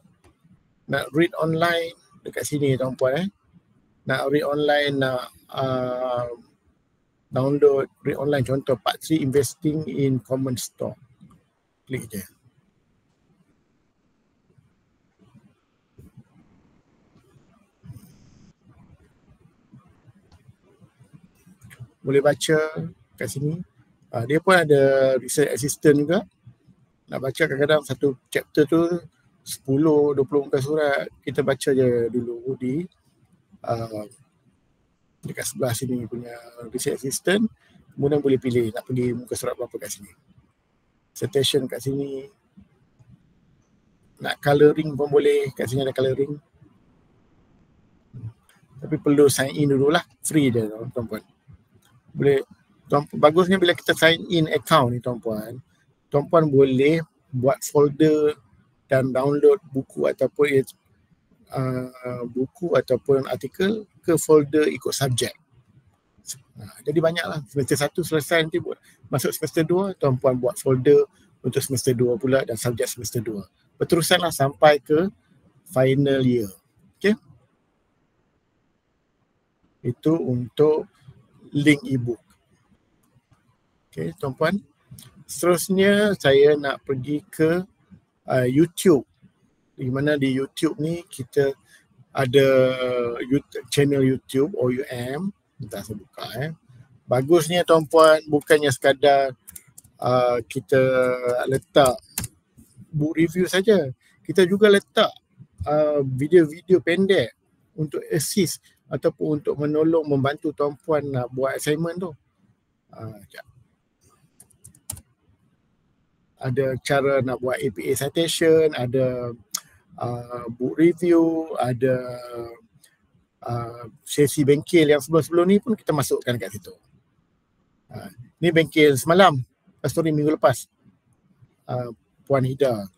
Nak read online dekat sini tuan-puan Nak read online, nak download read online. Contoh part 3 investing in common stock. Klik je. Boleh baca kat sini. Dia pun ada research assistant juga. Nak baca kadang-kadang satu chapter tu 10-20 muka surat. Kita baca je dulu di dekat sebelah sini punya research assistant. Kemudian boleh pilih nak pergi muka surat berapa kat sini. Citation kat sini. Nak coloring pun boleh. Kat sini ada coloring. Tapi perlu sign in dululah. Free dia tuan-puan. Boleh. Bagusnya bila kita sign in account ni tuan-puan boleh buat folder dan download buku ataupun artikel ke folder ikut subjek. Jadi banyaklah. Semester 1 selesai, nanti masuk semester 2 tuan-puan buat folder untuk semester 2 pula dan subjek semester 2. Berterusanlah sampai ke final year. Okay. Itu untuk link e-book. Okay, tuan-puan. Seterusnya saya nak pergi ke YouTube. Di mana di YouTube ni kita ada channel YouTube OUM. Entah saya buka Bagusnya tuan-puan bukannya sekadar kita letak book review saja. Kita juga letak video-video pendek untuk assist ataupun untuk menolong membantu tuan-puan nak buat assignment tu. Ada cara nak buat APA citation, ada book review, ada sesi bengkel yang sebelum-sebelum ni pun kita masukkan kat situ. Ni bengkel semalam, story minggu lepas. Puan Hida.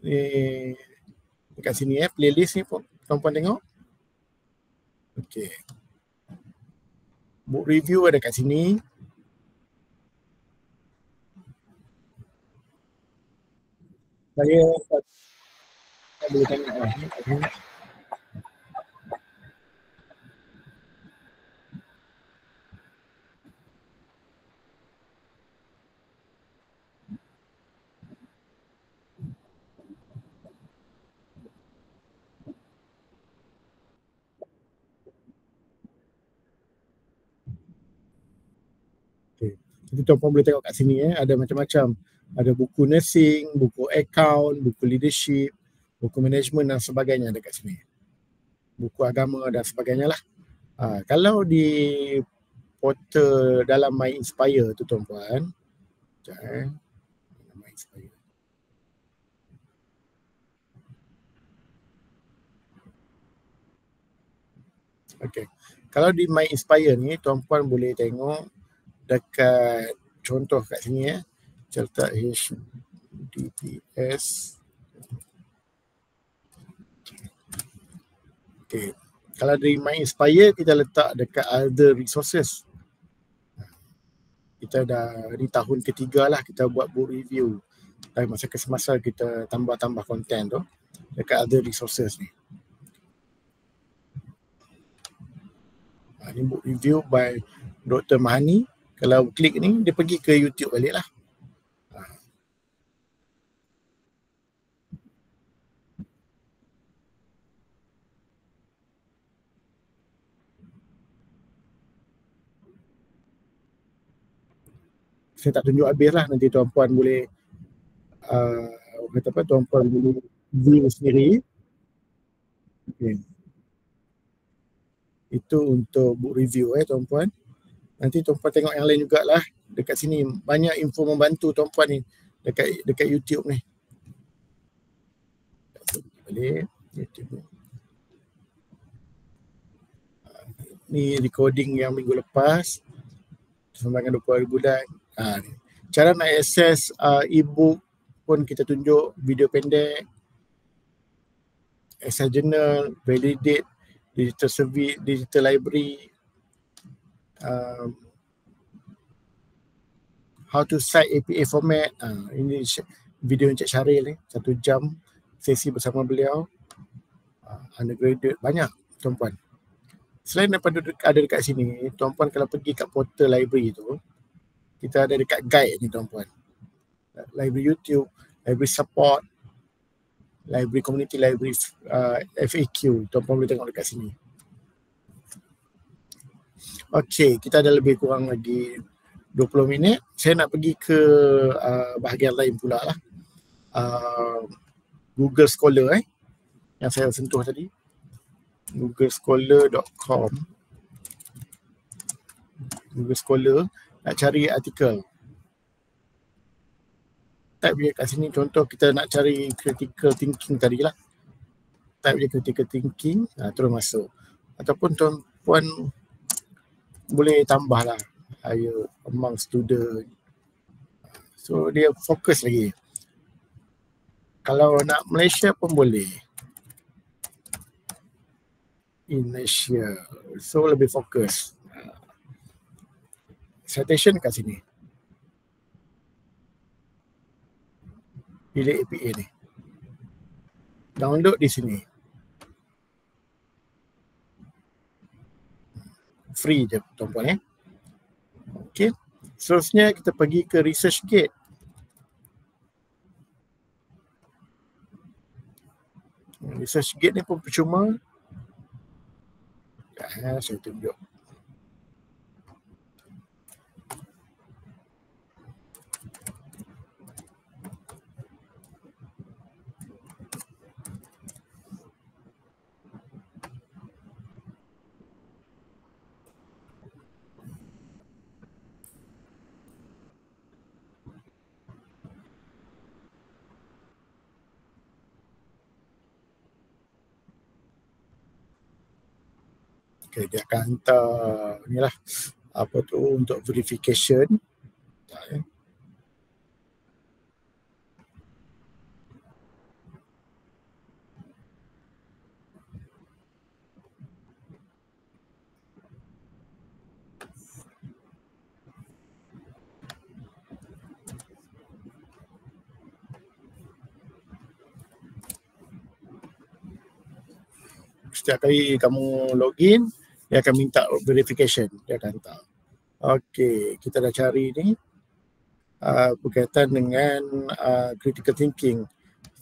Ni dekat sini playlist ni pun tuan-puan tengok. Okey. Book review ada kat sini. Saya boleh tengok lah. Jadi tuan-puan boleh tengok kat sini ada macam-macam. Ada buku nursing, buku account, buku leadership, buku management dan sebagainya ada kat sini. Buku agama dan sebagainya lah. Kalau di portal dalam My Inspire tu tuan-puan, My Inspire. Okay. Kalau di My Inspire ni tuan-puan boleh tengok dekat contoh kat sini saya letak HDPS. Okay. Kalau dari My Inspire kita letak dekat other resources. Kita dah di tahun ketiga lah kita buat book review. Dan masa ke semasa kita tambah-tambah konten tu dekat other resources ni. Ni book review by Dr. Mahani. Kalau klik ni dia pergi ke YouTube balik lah. Saya tak tunjuk habis lah, nanti tuan-puan boleh tuan-puan boleh view sendiri. Okay. Itu untuk book review tuan-puan. Nanti tuan-puan tengok yang lain jugalah. Dekat sini banyak info membantu tuan-puan ni dekat YouTube ni. Boleh YouTube ni. Ni recording yang minggu lepas. Sumbangan 20 bulan. Cara nak akses e-book pun kita tunjuk, video pendek, access journal, validate, digital survey, digital library, how to cite APA format. Ini video Encik Syaril ni, 1 jam sesi bersama beliau. Undergraduate, banyak tuan-puan. Selain daripada ada dekat sini, tuan-puan kalau pergi kat portal library tu, kita ada dekat guide ni tuan-puan. Library YouTube, library support, library community, library FAQ. Tuan-puan boleh tengok dekat sini. Okey, kita ada lebih kurang lagi 20 minit. Saya nak pergi ke bahagian lain pula lah. Google Scholar yang saya sentuh tadi. googlescholar.com. Google Scholar, nak cari artikel. Type dia kat sini, contoh kita nak cari critical thinking tadi lah. Type dia critical thinking, terus masuk. Ataupun tuan-puan boleh tambah lah higher among student. So dia fokus lagi. Kalau nak Malaysia pun boleh. Indonesia. So lebih fokus. Citation kat sini. Pilih APA ni. Download di sini. Free je tuan-puan Okey. Seterusnya kita pergi ke ResearchGate. ResearchGate ni pun percuma. Saya tunjuk. Okay, dia akan hantar ni lah apa tu untuk verification. Setiap kali kamu login, dia akan minta verification, dia akan hantar. Okey, kita dah cari ni berkaitan dengan critical thinking.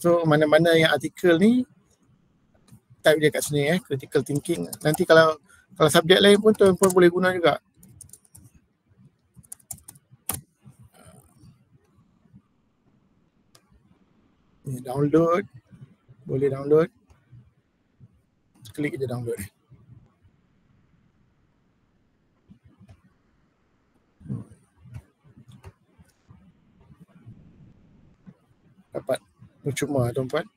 So mana-mana yang artikel ni type dia kat sini critical thinking. Nanti kalau subjek lain pun tuan-tuan boleh guna juga. Ni download, boleh download. Klik je download ni. Dapat percuma tuan-tuan.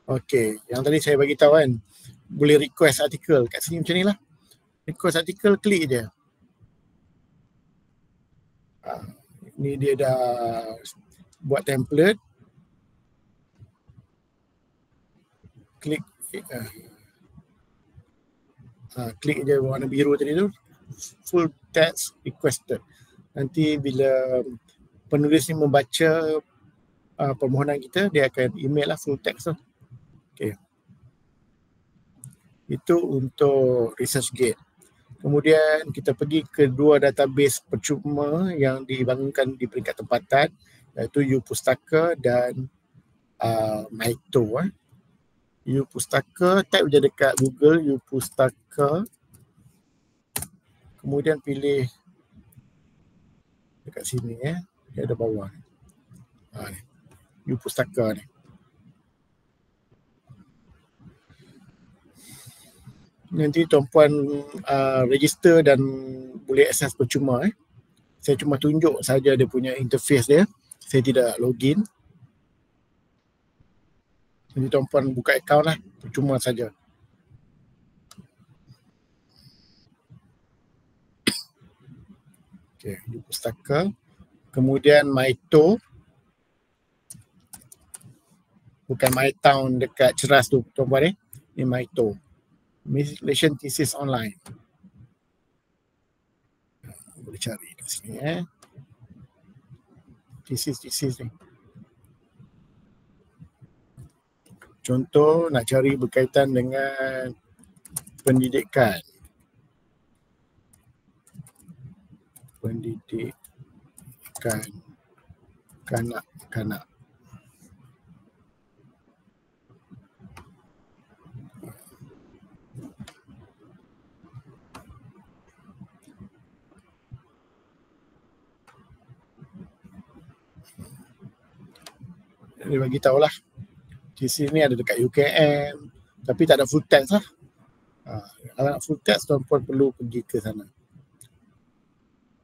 Okey, yang tadi saya bagi tahu kan, boleh request artikel kat sini macam ni lah. Request artikel, klik je. Ni dia dah buat template. Klik klik je warna biru tadi tu, full text requested. Nanti bila penulis ni membaca permohonan kita, dia akan email lah full text tu. Okay. Itu untuk ResearchGate. Kemudian kita pergi ke dua database percuma yang dibangunkan di peringkat tempatan, iaitu UPustaka dan Maito. UPustaka, type je dekat Google UPustaka. Kemudian pilih dekat sini dia ada bawah ni. UPustaka ni. Nanti tuan-puan register dan boleh akses percuma. Saya cuma tunjuk saja dia punya interface dia. Saya tidak login. Jadi tuan-puan buka akaun lah, percuma saja. Okay, UPustaka. Kemudian Maito. Bukan MyTown dekat Ceras tu tuan-puan Ni Maito. Malaysian Thesis Online. Boleh cari kat sini Thesis ni. Contoh nak cari berkaitan dengan pendidikan. Pendidikan kanak-kanak. Dia bagi tahulah. Di sini ada dekat UKM, tapi tak ada full text lah. Kalau nak full text, tuan-puan perlu pergi ke sana.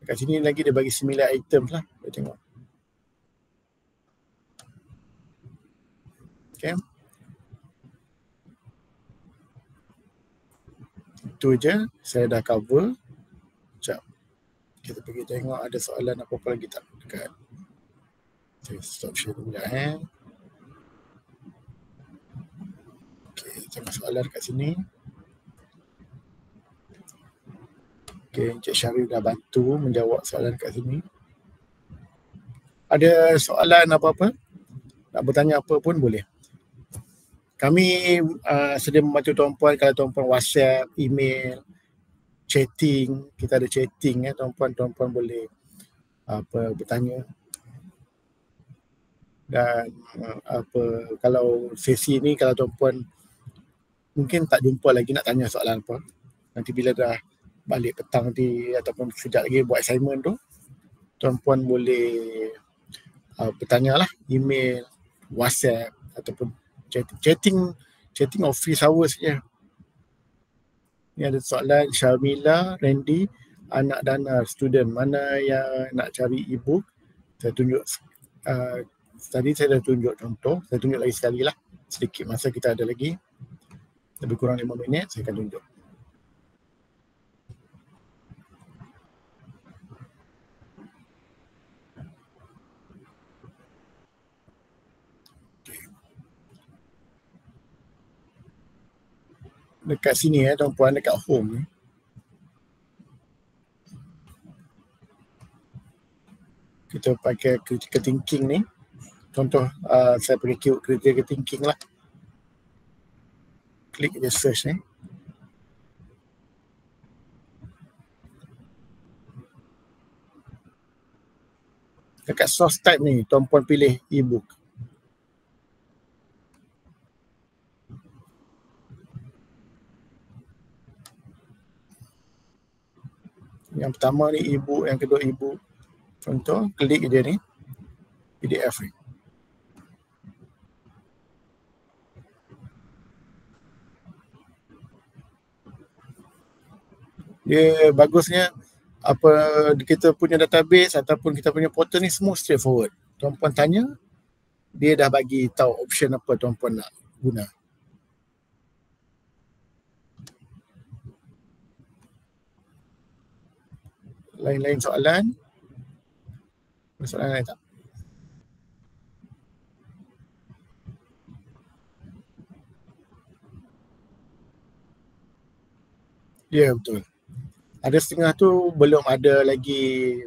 Dekat sini lagi dia bagi similar items lah. Kita tengok. Okay. Itu je, saya dah cover. Sekejap. Kita pergi tengok ada soalan apa-apa lagi tak dekat. Saya stop share dulu Okay, tengok soalan kat sini. Okay, Encik Syarif dah bantu menjawab soalan kat sini. Ada soalan apa-apa? Nak bertanya apa pun boleh. Kami sedia membantu tuan-puan kalau tuan-puan WhatsApp, email, chatting. Kita ada chatting tuan-puan boleh bertanya. Dan kalau sesi ni kalau tuan-puan mungkin tak jumpa lagi nak tanya soalan apa. Nanti bila dah balik petang nanti ataupun sekejap lagi buat assignment tu, tuan-puan boleh bertanya lah, email, WhatsApp ataupun chatting office hours je. Ni ada soalan Syamila, Randy, anak dana student, mana yang nak cari e-book? Saya tunjuk Tadi saya dah tunjuk contoh, saya tunjuk lagi sekali lah. Sedikit masa kita ada lagi. Lebih kurang 5 minit, saya akan tunjuk. Dekat sini tuan-puan, dekat home ni. Kita pakai critical thinking ni. Contoh saya pakai keyword critical thinking lah. Klik je search ni. Dekat source type ni, tuan-puan pilih e-book. Yang pertama ni e-book, yang kedua e-book. Contoh, klik je ni, PDF ni. Dia bagusnya apa kita punya database ataupun kita punya portal ni semua straightforward. Tuan-puan tanya, dia dah bagi tahu option apa tuan-puan nak guna. Lain-lain soalan? Soalan lain tak? Ya, betul. Ada setengah tu belum ada lagi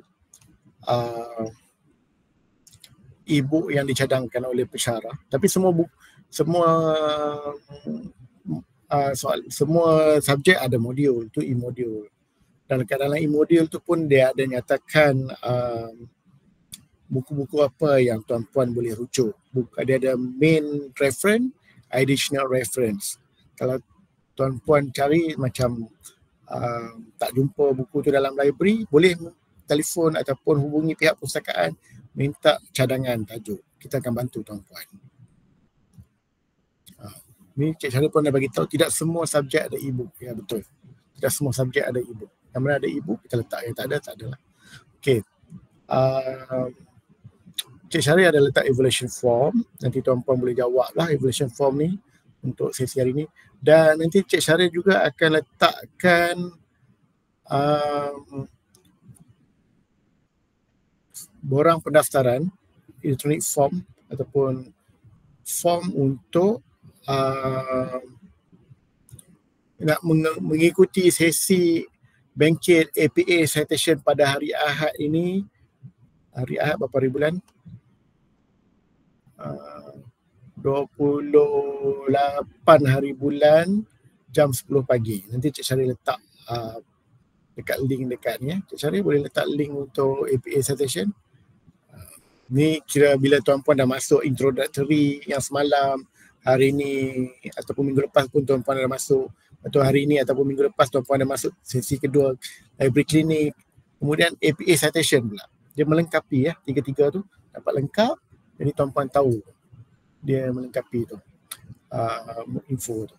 e-book yang dicadangkan oleh pensyarah. Tapi semua semua subjek ada modul, tu e-modul. Dan kat dalam e-modul tu pun dia ada nyatakan buku-buku apa yang tuan-puan boleh rujuk. Dia ada main reference, additional reference. Kalau tuan-puan cari macam tak jumpa buku tu dalam library, boleh telefon ataupun hubungi pihak perpustakaan minta cadangan tajuk. Kita akan bantu tuan-puan. Ni Cik Syaril pun dah bagi tahu tidak semua subjek ada e-book. Ya, betul. Tidak semua subjek ada e-book. Yang mana ada e-book kita letak, yang tak ada, tak adalah. Okey. Cik Syaril ada letak evaluation form. Nanti tuan-puan boleh jawab lah evaluation form ni untuk sesi hari ni. Dan nanti Cik Syaril juga akan letakkan borang pendaftaran, electronic form ataupun form untuk nak mengikuti sesi bangkit APA citation pada hari Ahad ini. Hari Ahad berapa hari bulan? 28 hari bulan jam 10 pagi. Nanti Cik Syaril letak dekat link dekat ni. Cik Syaril boleh letak link untuk APA citation. Ni kira bila tuan-puan dah masuk introductory yang semalam, hari ni ataupun minggu lepas pun tuan-puan dah masuk, atau hari ni ataupun minggu lepas tuan-puan dah masuk sesi kedua library clinic, kemudian APA citation pula. Dia melengkapi tiga-tiga tu dapat lengkap, jadi tuan-puan tahu dia melengkapi tu info tu.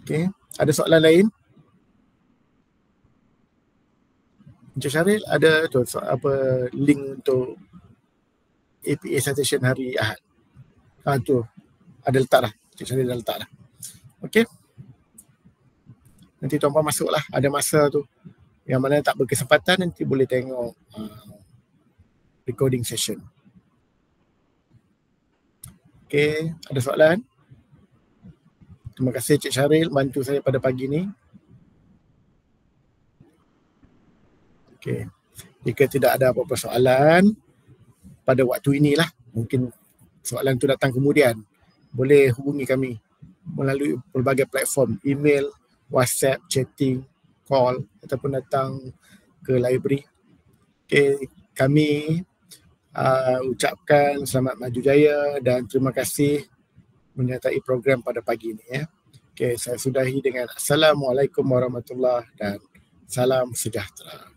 Okey, ada soalan lain? Encik Syaril ada tu apa link untuk APA citation hari Ahad. Tu ada letak dah. Encik Syaril dah letak dah. Okey. Nanti tuan-puan masuklah, ada masa tu. Yang mana tak berkesempatan nanti boleh tengok recording session. Okey, ada soalan? Terima kasih Cik Syaril bantu saya pada pagi ni. Okey. Jika tidak ada apa-apa soalan pada waktu inilah, mungkin soalan tu datang kemudian, boleh hubungi kami melalui pelbagai platform, email, WhatsApp, chatting, call ataupun datang ke library. Okey, kami ucapkan selamat maju jaya dan terima kasih menyertai program pada pagi ini ya. Okey, saya sudahi dengan Assalamualaikum warahmatullahi dan salam sejahtera.